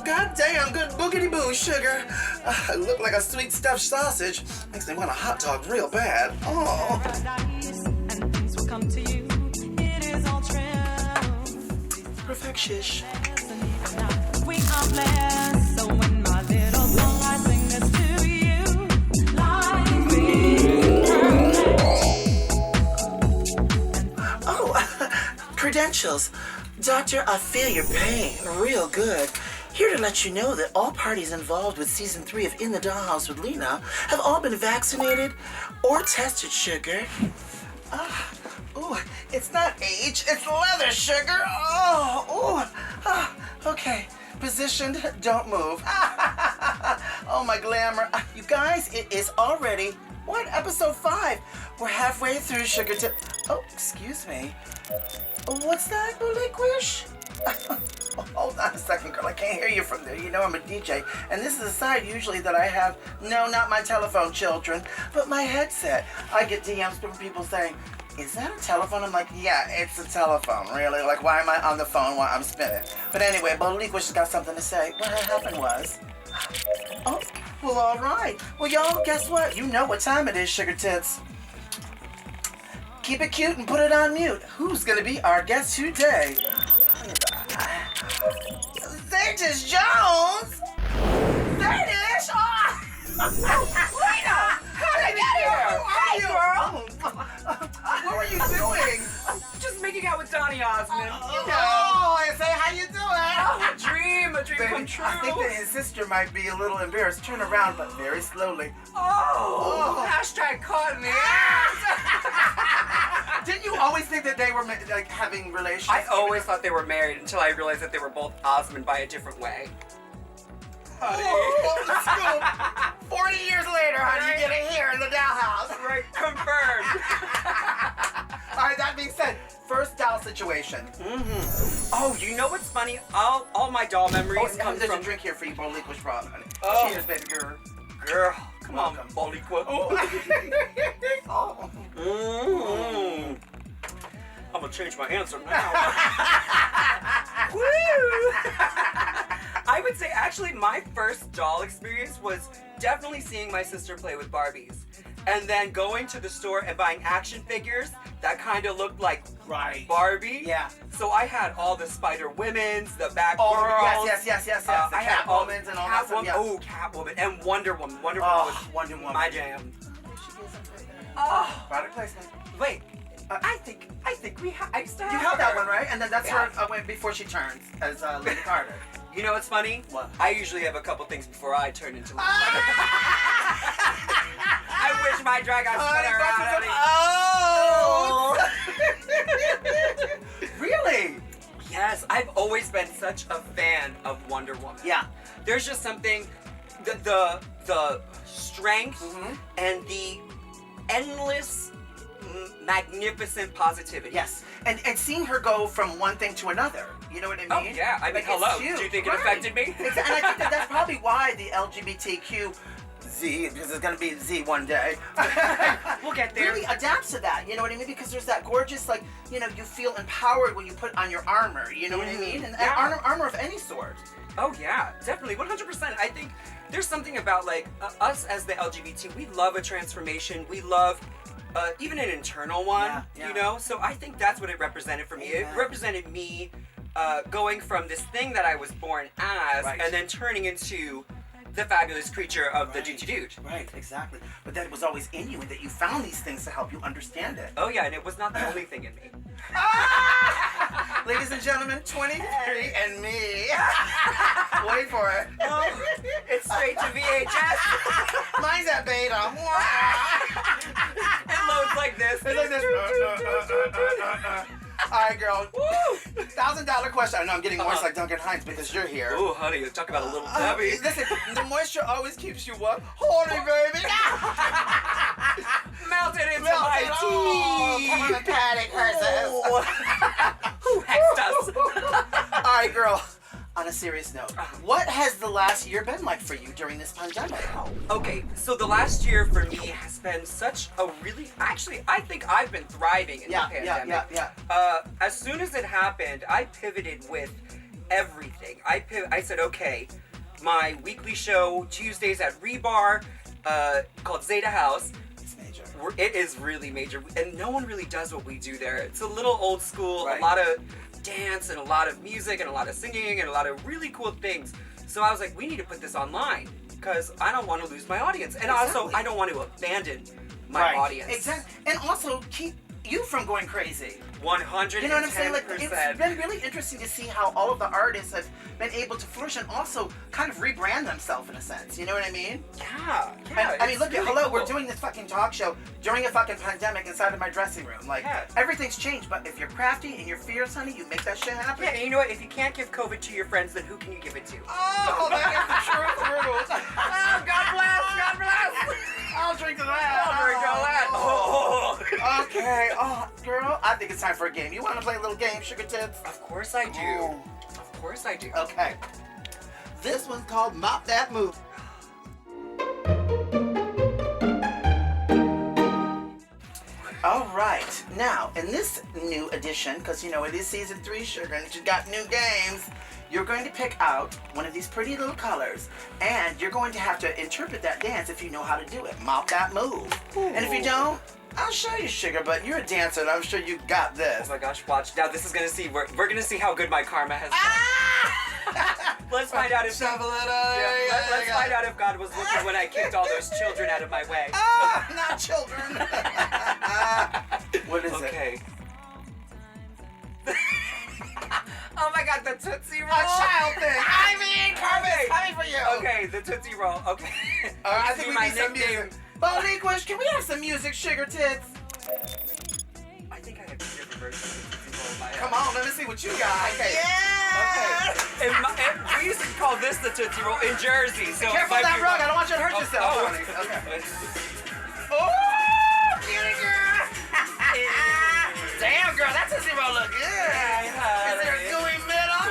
goddamn good boogity boo, sugar. I look like a sweet stuffed sausage. Makes me want a hot dog real bad. Oh. And things will come to you. It is all true. Perfect-shish. We are blessed. So when my little song, I sing this to you. Like me. Oh, credentials. Doctor, I feel your pain real good. Here to let you know that all parties involved with season 3 of In the Dollhouse with Lina have all been vaccinated or tested, sugar. Oh, it's not age, it's leather, sugar. Okay. Positioned, don't move. Oh, my glamour. You guys, it is already, episode 5. We're halfway through, sugar. Oh, excuse me. What's that, Relinquish? Hold on a second, girl. I can't hear you from there. You know I'm a DJ. And this is a side usually that I have. No, not my telephone, children, but my headset. I get DMs from people saying, is that a telephone? I'm like, yeah, it's a telephone, really. Like, why am I on the phone while I'm spinning? But anyway, Relinquish has got something to say. What happened was... Oh, well, all right. Well, y'all, guess what? You know what time it is, sugar tits. Keep it cute and put it on mute. Who's gonna be our guest today? Zeta Jones! Zeta! Oh! Lina! How did I get here? Hey, girl! What were you doing? Just making out with Donny Osmond. You know. Oh, I say, how you doing? Oh, a dream come true. I think that his sister might be a little embarrassed. Turn around, but very slowly. Oh. Hashtag caught me. Didn't you always think that they were like having relations? I always thought they were married until I realized that they were both Osmond by a different way. Honey. 40 years later, honey, you get it here in the dollhouse. Right, confirmed. All right, that being said, first doll situation. Oh, you know what's funny? All my doll memories come there's from... a drink here for you, Relinquish brought, honey. Oh. Cheers, baby girl. Girl, come on, Welcome. Boliqua. Oh. I'm gonna change my answer now. Woo! I would say actually my first doll experience was definitely seeing my sister play with Barbies. And then going to the store and buying action figures that kind of looked like Barbie. Yeah. So I had all the Spider Women's, the Batgirls. Oh, yes. The I had all Catwoman's and all that stuff. Catwoman. Oh, Catwoman and Wonder Woman. Wonder Woman was my jam. Oh, Product placement. wait. I think we I used to have You held that her. one, right? And then that's Yeah. her went before she turns as Lady Carter. You know what's funny? What? I usually have a couple things before I turn into Lady Carter. I wish my drag out spun around. Oh! Really? Yes, I've always been such a fan of Wonder Woman. Yeah. There's just something, the strength and the endless, magnificent positivity. Yes. And seeing her go from one thing to another. You know what I mean? Oh yeah. I mean, Like, hello. it's huge. Do you think it Right. affected me? And I think that's probably why the LGBTQ Z, because it's going to be Z one day. We'll get there. Really adapts to that, you know what I mean? Because there's that gorgeous, like, you know, you feel empowered when you put on your armor, you know what I mean? And Yeah. armor of any sort. Oh yeah, definitely, 100%. I think there's something about like us as the LGBT, we love a transformation. We love even an internal one, you know? So I think that's what it represented for me. Amen. It represented me going from this thing that I was born as and then turning into the fabulous creature of the dude. Right, exactly. But that it was always in you and that you found these things to help you understand it. Oh yeah, and it was not the only thing in me. Ladies and gentlemen, 23 and me. Wait for it. It's straight to VHS. Mine's at beta. It loads like this. It's like this. All right, girl. $1,000 question. I know I'm getting moist like Duncan Hines because you're here. Ooh, honey, talk about a little Debbie. Listen, the moisture always keeps you what? Horny, baby. Melted into my teeth. Peppermint patty curses. Who hexed us? All right, girl. On a serious note, what has the last year been like for you during this pandemic? Okay, so the last year for me has been such a really, actually, I think I've been thriving in the pandemic. Yeah. As soon as it happened, I pivoted with everything. I said, okay, my weekly show Tuesdays at Rebar, called Zeta House. It's major. It is really major, and no one really does what we do there. It's a little old school, Right. a lot of dance and a lot of music and a lot of singing and a lot of really cool things. So I was like, we need to put this online because I don't want to lose my audience, and also Exactly. I don't want to abandon my audience. Exactly. And also keep you from going crazy. 110%. You know what I'm saying? Like, it's been really interesting to see how all of the artists have been able to flourish and also kind of rebrand themselves in a sense. You know what I mean? Yeah. I mean, it's look, really hello, cool. we're doing this fucking talk show during a fucking pandemic inside of my dressing room. Like, Yeah. everything's changed, but if you're crafty and you're fierce, honey, you make that shit happen. Yeah, and you know what? If you can't give COVID to your friends, then who can you give it to? Oh, that is the truth, Rules. Oh, God bless! God bless! I'll drink to that. I'll drink to that. Oh. Okay. Oh, girl, I think it's time for a game. You want to play a little game, Sugar Tits? Of course I do. Oh. Of course I do. Okay. This one's called Mop That Move. All right. Now, in this new edition, because you know it is season 3, Sugar, and you got new games, you're going to pick out one of these pretty little colors, and you're going to have to interpret that dance if you know how to do it. Mop that move. And if you don't, I'll show you, Sugar, but you're a dancer, and I'm sure you got Oh this. my gosh, watch. Now this is gonna see, we're gonna see how good my karma has been. Let's find out if Shovel it let's find out if God was looking when I kicked all those children out of my way. Ah, not children. What is it? Okay. Oh my God, the Tootsie Roll. A child thing. I mean, karma is coming for you. Okay, the Tootsie Roll. Okay. All right, I think we My need some nickname. music. Boliquish, can we have some music, Sugar Tits? I think I have 2 different versions of Tootsie Roll in my head. Come on, let me see what you got. Okay. Okay. And we used to call this the Tootsie Roll in Jersey. So Careful it of might that be rug. I wrong. don't want you to hurt Oh, yourself. oh. honey. Okay. Oh, cutie girl. Damn, girl, that Tootsie Roll look good. Is there a gooey middle?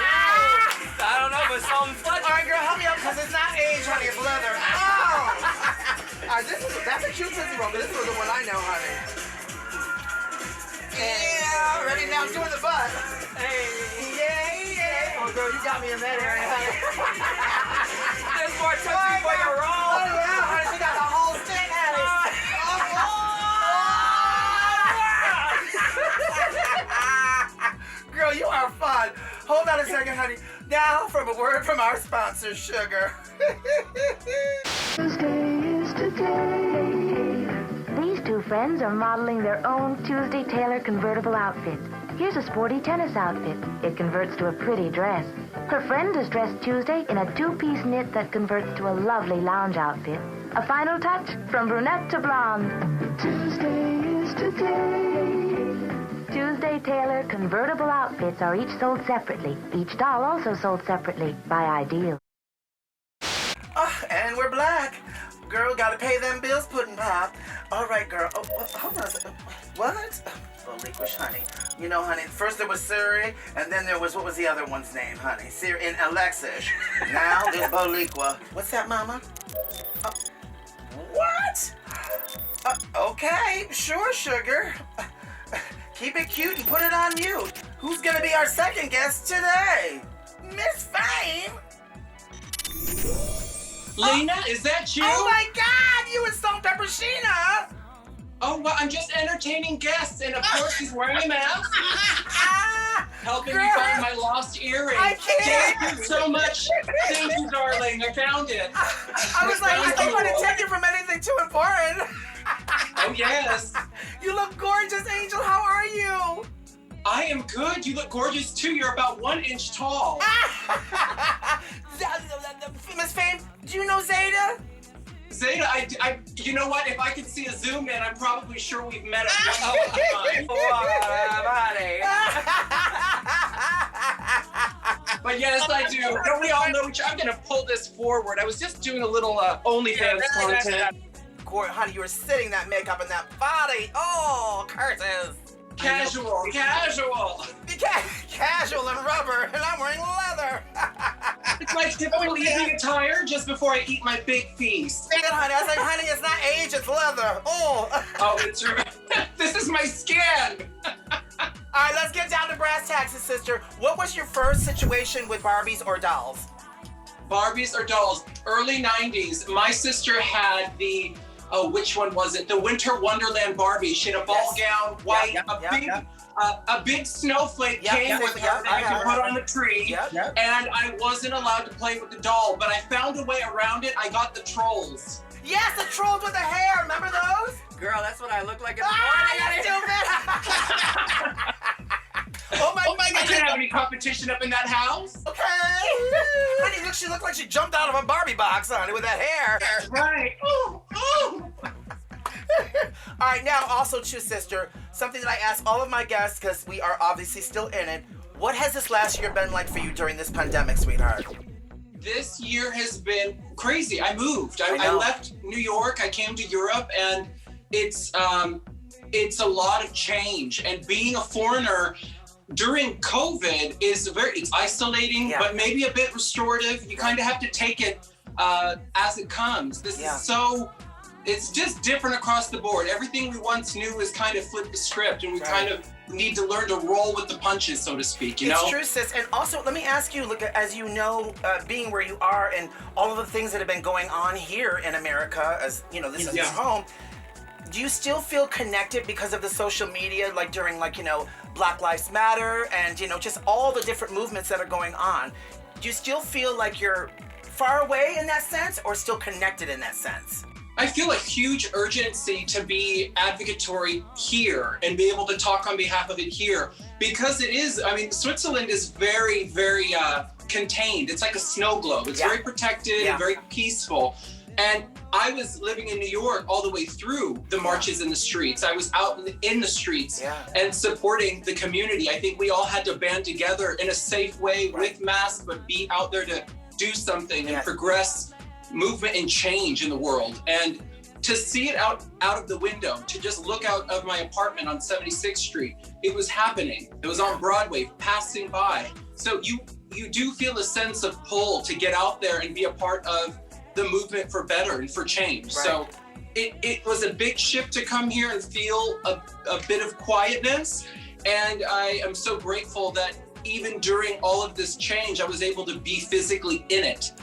I don't know, but something fudgy. All right, girl, help me out because it's not aged, honey. It's leather. Oh! All right, that's a cute Tootsie Roll, but this is the one I know, honey. Yeah, ready now? I'm doing the butt. Hey. Yeah. Oh, girl, you got me in that area, honey. There's more Tootsie for your roll. Oh, yeah, honey, she got the whole stick, honey. Girl, you are fun. Hold on a second, honey. Now, from a word from our sponsor, Sugar. Tuesday is today. These two friends are modeling their own Tuesday Taylor convertible outfit. Here's a sporty tennis outfit. It converts to a pretty dress. Her friend is dressed Tuesday in a 2-piece knit that converts to a lovely lounge outfit. A final touch from brunette to blonde. Tuesday is today. Tuesday Taylor convertible outfits are each sold separately. Each doll also sold separately by Ideal. Oh, and we're black. Girl, gotta pay them bills, Puddin' Pop. All right, girl. Oh, hold on a second. What? Boliquish, honey. You know, honey, first there was Siri, and then there was, what was the other one's name, honey? Siri and Alexis. Now there's Boliqua. What's that, Mama? What? Okay, sure, Sugar. Keep it cute and put it on mute. Who's gonna be our second guest today? Miss Fame? Lina, is that you? Oh my God, you and Salt Pepper Sheena! Oh, well, I'm just entertaining guests, and of course he's wearing a mask, helping me Girl, find my lost earring. I can't. Thank you so much. Thank you, darling. I found it. I was like, I don't want to take you from anything too important. Oh, yes. You look gorgeous, Angel. How are you? I am good. You look gorgeous, too. You're about 1 inch tall. Miss Fame, do you know Zeta? Zeta, you know what? If I could see a zoom in, I'm probably sure we've met at one time. But yes, I do. Don't we all know each other? I'm going to pull this forward. I was just doing a little OnlyFans content. Honey, you were sitting that makeup and that body. Oh, curses. Casual. Casual and rubber, and I'm wearing leather. It's my typical evening attire just before I eat my big feast. Dang it, honey. I was like, honey, it's not age, it's leather. Oh. Oh, it's true. This is my skin. All right, let's get down to brass tacks, sister. What was your first situation with Barbies or dolls? Barbies or dolls? Early 90s. My sister had the, which one was it? The Winter Wonderland Barbie. She had a ball gown, white, a big snowflake came with her that you could put on the tree. And I wasn't allowed to play with the doll, but I found a way around it. I got the trolls. Yes, the trolls with the hair. Remember those? Girl, that's what I look like in the morning. Oh my God! I didn't have any competition up in that house. Okay. Honey, she looked like she jumped out of a Barbie box, honey, with that hair. Right. Ooh. All right, now also too, sister, something that I ask all of my guests because we are obviously still in it. What has this last year been like for you during this pandemic, sweetheart? This year has been crazy. I moved. I left New York. I came to Europe, and it's a lot of change. And being a foreigner during COVID is it's isolating, but maybe a bit restorative. You kind of have to take it as it comes. This is it's just different across the board. Everything we once knew is kind of flipped the script, and we kind of need to learn to roll with the punches, so to speak, you know? It's true, sis. And also, let me ask you, look, as you know, being where you are and all of the things that have been going on here in America, as, you know, this is your home, do you still feel connected because of the social media, like during, like, you know, Black Lives Matter and, you know, just all the different movements that are going on? Do you still feel like you're far away in that sense or still connected in that sense? I feel a huge urgency to be advocatory here and be able to talk on behalf of it here, because it is, I mean, Switzerland is very, very contained. It's like a snow globe. It's very protected and very peaceful. And I was living in New York all the way through the marches in the streets. I was out in the streets and supporting the community. I think we all had to band together in a safe way with masks, but be out there to do something and progress movement and change in the world. And to see it out of the window, to just look out of my apartment on 76th Street, it was happening. It was on Broadway, passing by. So you do feel a sense of pull to get out there and be a part of the movement for better and for change. So it was a big shift to come here and feel a bit of quietness. And I am so grateful that even during all of this change, I was able to be physically in it.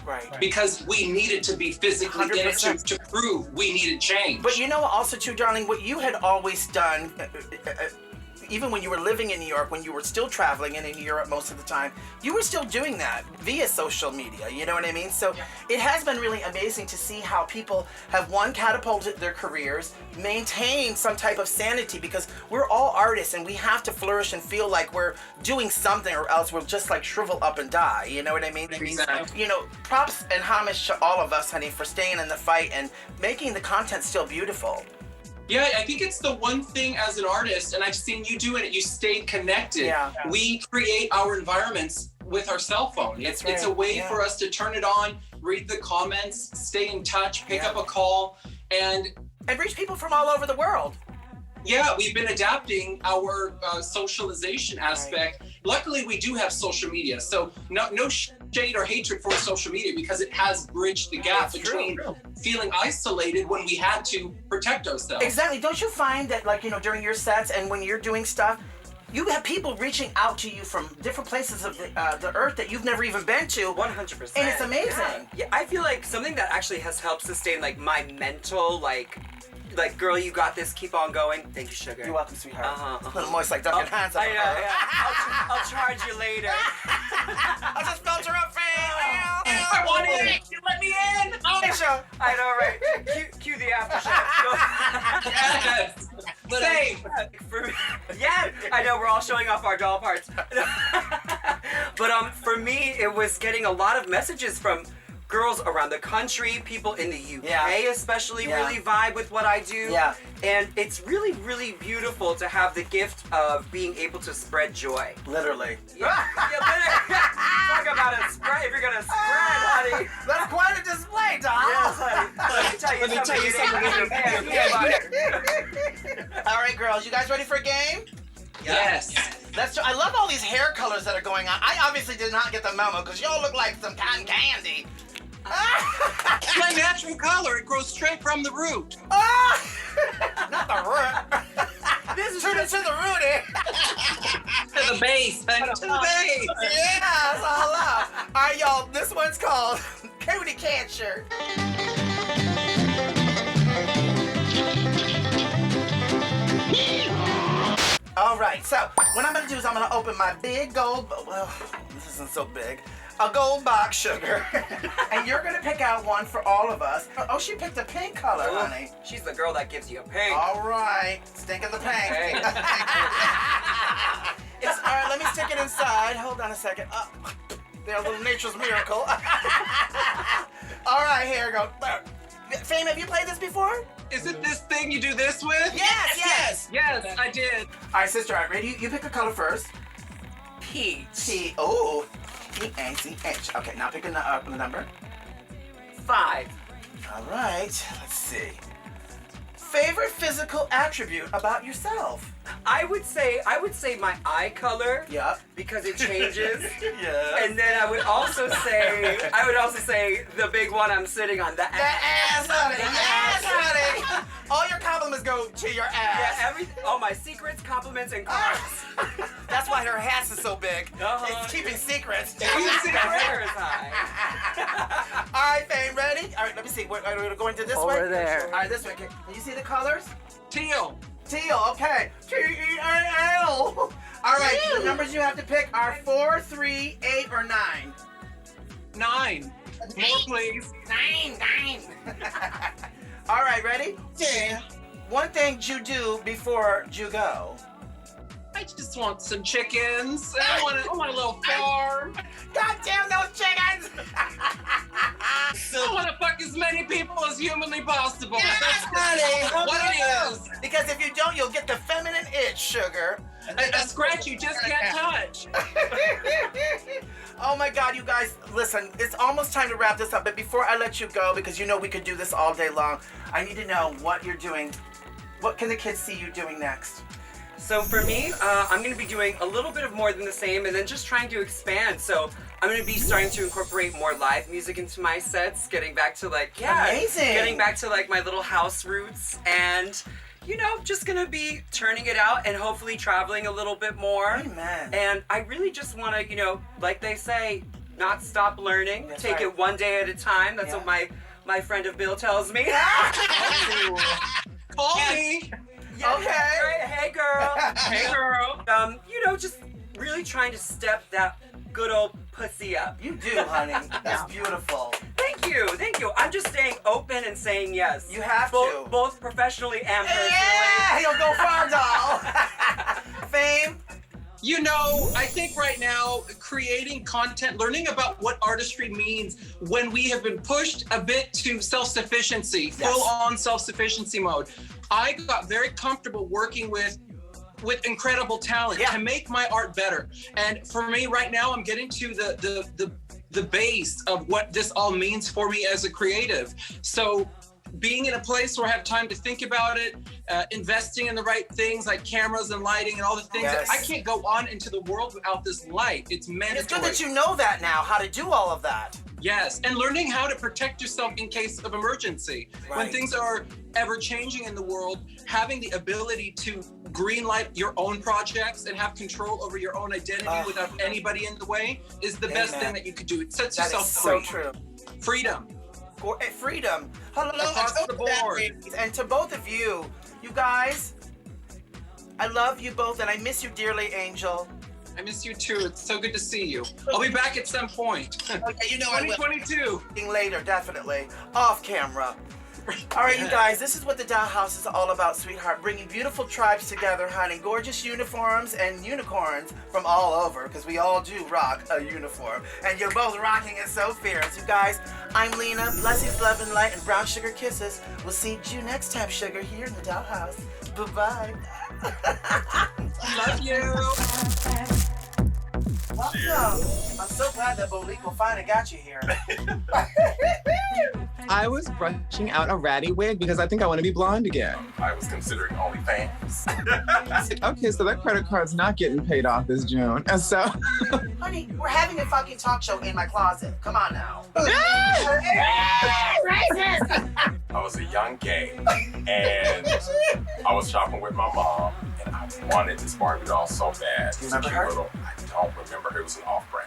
Because we needed to be physically 100%. In it to prove we needed change. But you know also too, darling, what you had always done, even when you were living in New York, when you were still traveling and in Europe most of the time, you were still doing that via social media, you know what I mean? So it has been really amazing to see how people have, one, catapulted their careers, maintained some type of sanity, because we're all artists and we have to flourish and feel like we're doing something, or else we'll just like shrivel up and die, you know what I mean? Exactly. You know, props and homage to all of us, honey, for staying in the fight and making the content still beautiful. Yeah, I think it's the one thing as an artist, and I've seen you doing it, you stayed connected. We create our environments with our cell phone. It's a way for us to turn it on, read the comments, stay in touch, pick up a call, and reach people from all over the world. Yeah, we've been adapting our socialization aspect. Luckily, we do have social media, so no shade or hatred for social media, because it has bridged the gap between feeling isolated when we had to protect ourselves. Exactly. Don't you find that, like, you know, during your sets and when you're doing stuff, you have people reaching out to you from different places of the earth that you've never even been to. 100%. And it's amazing. Yeah, I feel like something that actually has helped sustain, like, my mental, like, girl, you got this, keep on going. Thank you, sugar. You're welcome, sweetheart. A little moist, like Duncan Hands. I know, yeah. I'll charge you later. I'll just filter up for you. I want it. You let me in. Oh, sure. I know, right? Cue the aftershock. Yes. Same. Yeah, I know, we're all showing off our doll parts. But for me, it was getting a lot of messages from girls around the country, people in the UK especially really vibe with what I do. And it's really, really beautiful to have the gift of being able to spread joy. Literally. Literally. Talk about a spread, if you're gonna spread, honey. That's quite a display, doll. Yes, honey. Let me tell you something. All right, girls, you guys ready for a game? Yes. I love all these hair colors that are going on. I obviously did not get the memo because y'all look like some cotton candy. It's my natural color. It grows straight from the root. Not the root. This is turn it to the root. the base, honey, to the base. Yeah, it's all out. All right, y'all, this one's called Cootie Can Shirt. All right, so what I'm gonna do is I'm gonna open my big gold, well, this isn't so big, a gold box sugar, and you're gonna pick out one for all of us. Oh, she picked a pink color, Ooh, honey. she's the girl that gives you a pink. All right, stick in the pink. Hey. It's, all right, let me stick it inside. Hold on a second. They're a little nature's miracle. All right, here we go. Fame, have you played this before? Is it this thing you do this with? Yes. Yes, I did. All right, sister, all right, ready? You pick a color first. Peach. T, oh, P-A-C-H. Okay, now pick a number. 5. All right, let's see. Favorite physical attribute about yourself? I would say my eye color. Yep. Because it changes. Yeah. And then I would also say the big one I'm sitting on, the The ass. ass, honey. Yes, honey. All your compliments go to your ass. Yeah, all my secrets, compliments, and cards. That's why her ass is so big. Uh-huh. It's keeping secrets. The hair is high. All right, Fame, ready? All right, let me see. We're going to this way? Over there. All right, this way. Can you see the colors? Teal. Teal, okay. T-E-A-L. All right, the numbers you have to pick are 4, 3, 8, or 9. 9. More, please. 9. All right, ready? Yeah. One thing you do before you go. I just want some chickens. I want a little farm. God damn those chickens! I want to fuck as many people as humanly possible. Yes, That's honey. what it is. Because if you don't, you'll get the feminine itch, sugar. A scratch you just can't touch. Oh my God, you guys, listen, it's almost time to wrap this up, but before I let you go, because you know we could do this all day long, I need to know what you're doing. What can the kids see you doing next? So for me, I'm going to be doing a little bit of more than the same and then just trying to expand. So I'm going to be starting to incorporate more live music into my sets, getting back to getting back to like my little house roots and, you know, just going to be turning it out and hopefully traveling a little bit more. Amen. And I really just want to, you know, like they say, not stop learning, That's take right. it one day at a time. That's Yeah. what my friend of Bill tells me. Call me. Yeah, Okay. Hey girl. Hey, girl. You know, just really trying to step that good old pussy up. You do, honey. That's beautiful. Thank you. I'm just staying open and saying yes. You have to. Both professionally and personally. Yeah, he'll go far, doll. Fame. You know, I think right now, creating content, learning about what artistry means when we have been pushed a bit to self-sufficiency, full-on self-sufficiency mode. I got very comfortable working with incredible talent to make my art better. And for me right now, I'm getting to the base of what this all means for me as a creative. So being in a place where I have time to think about it, investing in the right things like cameras and lighting and all the things. Yes. I can't go on into the world without this light. It's mandatory. It's good that you know that now, how to do all of that. Yes, and learning how to protect yourself in case of emergency. When Right. things are ever changing in the world, having the ability to greenlight your own projects and have control over your own identity without anybody in the way is the best thing that you could do. It sets That yourself is so free. true. Freedom. Freedom. Hello, Across the board. And to both of you, you guys, I love you both and I miss you dearly, Angel. I miss you too. It's so good to see you. I'll be back at some point. Okay, you know I will. 2022. Later, definitely. Off camera. All right, you guys, this is what the Dollhouse is all about, sweetheart. Bringing beautiful tribes together, honey. Gorgeous uniforms and unicorns from all over, because we all do rock a uniform. And you're both rocking it so fierce. You guys, I'm Lina. Blessings, love, and light, and brown sugar kisses. We'll see you next time, sugar, here in the Dollhouse. Bye-bye. Love you. Welcome. I'm so glad that Bolico finally got you here. I was brushing out a ratty wig because I think I want to be blonde again. I was considering OnlyFans. Okay, so that credit card's not getting paid off this June. And so, Honey, we're having a fucking talk show in my closet. Come on now. I was a young gay, and I was shopping with my mom, and I wanted this Barbie doll so bad. Do you remember her? I don't remember her. It was an off-brand.